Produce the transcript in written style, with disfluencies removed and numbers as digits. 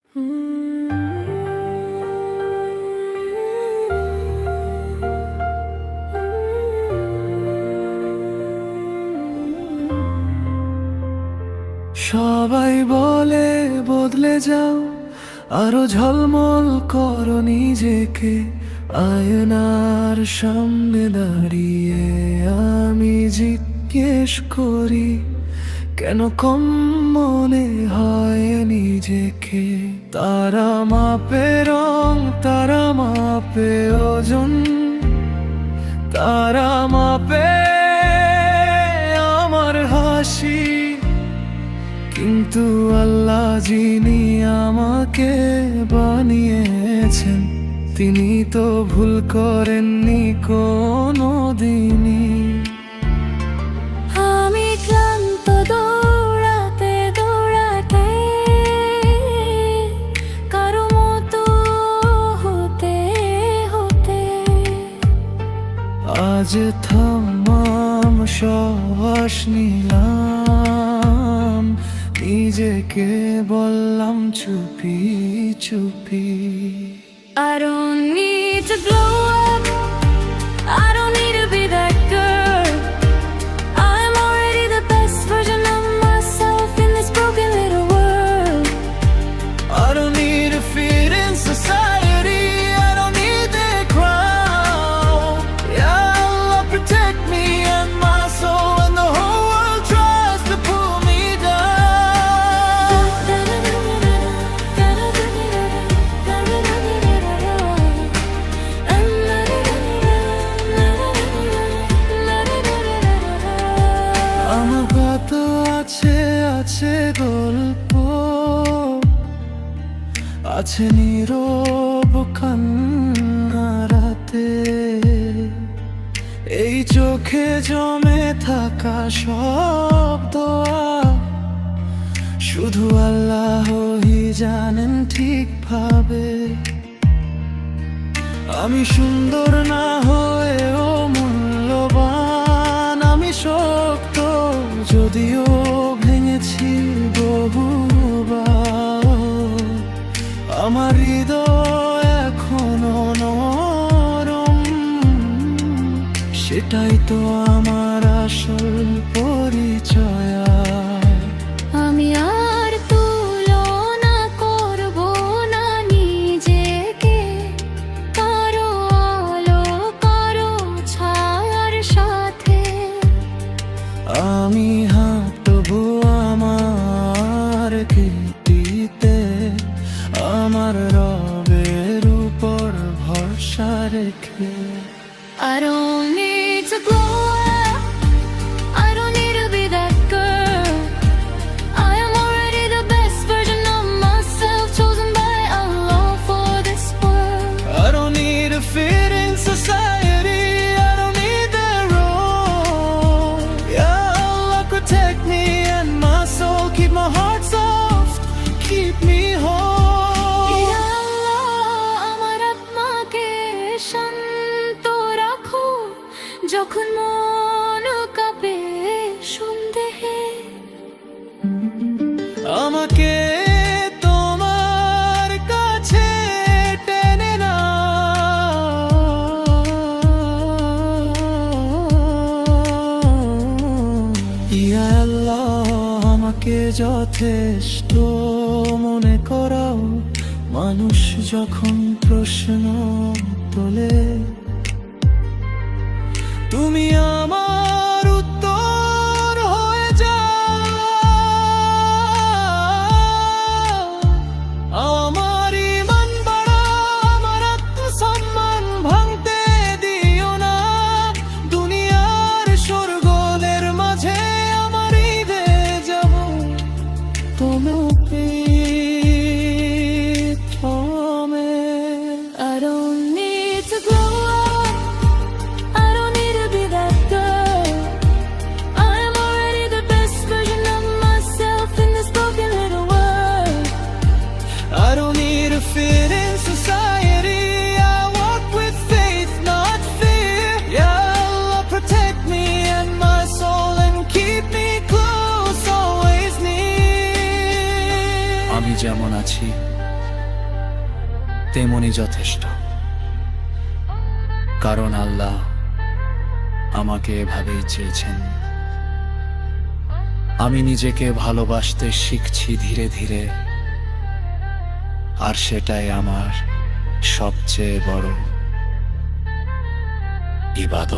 সবাই বলে বদলে যাও, আরো ঝলমল করো নিজেকে। আয়নার সামনে দাঁড়িয়ে আমি জিজ্ঞেস করি, কেন কম মনে হয় নিজেকে। তারা মাপে রং, তারা মাপে ওজন, তারা মাপে আমার হাসি, কিন্তু আল্লাহ যিনি আমাকে বানিয়েছেন, তিনি তো ভুল করেননি কোনো দিনই। আমি ক্লান্ত দৌড়াতে দৌড়াতে, কারো মতো হতে হতে, আজ থামাম শ্বাস নিলাম, নিজেকে বললাম চুপি চুপি। I don't need to glow up, I don't need to be that girl. I'm already the best version of myself in this broken little world. I don't need to fit in society, I don't need that crown. Yeah, Allah protect me and my soul when the whole world tries to pull me down. আমার কত আছে আছে গল্প, আছে নীরব কান্না রাতে, এই চোখে জমে থাকা সব দোয়া শুধু আল্লাহই জানেন ঠিকভাবে। আমি সুন্দর না হয়েও মূল্যবান, আমি শক্ত যদিও ভেঙেছি বহুবার। আমার হৃদয় এখনো নরম, সেটাই তো আমার আসল পরিচয়। আমি আর তুলনা করব না নিজেকে কারো আলো কারো ছায়ার সাথে। আমি হাঁটবো আমার কীর্তিতে, আমার রবের উপর ভরসা রেখে। I don't need to glow up, I don't need to be that girl. I am already the best version of myself, chosen by Allah for this world. I don't need to fit in society, I don't need that role. Yeah, Allah protect me and my soul, keep my heart soft, keep me whole. Ya Allah, আমার আত্মাকে শান্ত রাখো যখন মন কাঁপে সন্দেহে। আমাকে তোমার কাছে টেনে না, ইয়া আল্লাহ আমাকে যথেষ্ট মনে করাও। মানুষ যখন প্রশ্ন তোলে, তুমি আমার উত্তর হয়ে যাও। আমার ঈমান বাড়াও, আমার আত্মসম্মান ভাঙতে দিও না। দুনিয়ার শোরগোলের মাঝে আমার ঈদে যাব, তোমরা প্রথমে। I don't need to glow up, I don't need to be that girl. I am already the best version of myself in this broken little world. I don't need to fit in society, I walk with faith, not fear. Yeah, Allah protect me and my soul and keep me close, always near. আমি যেমন আছি তেমনই যথেষ্ট, কারণ আল্লাহ আমাকে এভাবেই চেয়েছেন। আমি নিজেকে ভালোবাসতে শিখছি ধীরে ধীরে, আর সেটাই আমার সবচেয়ে বড় ইবাদত।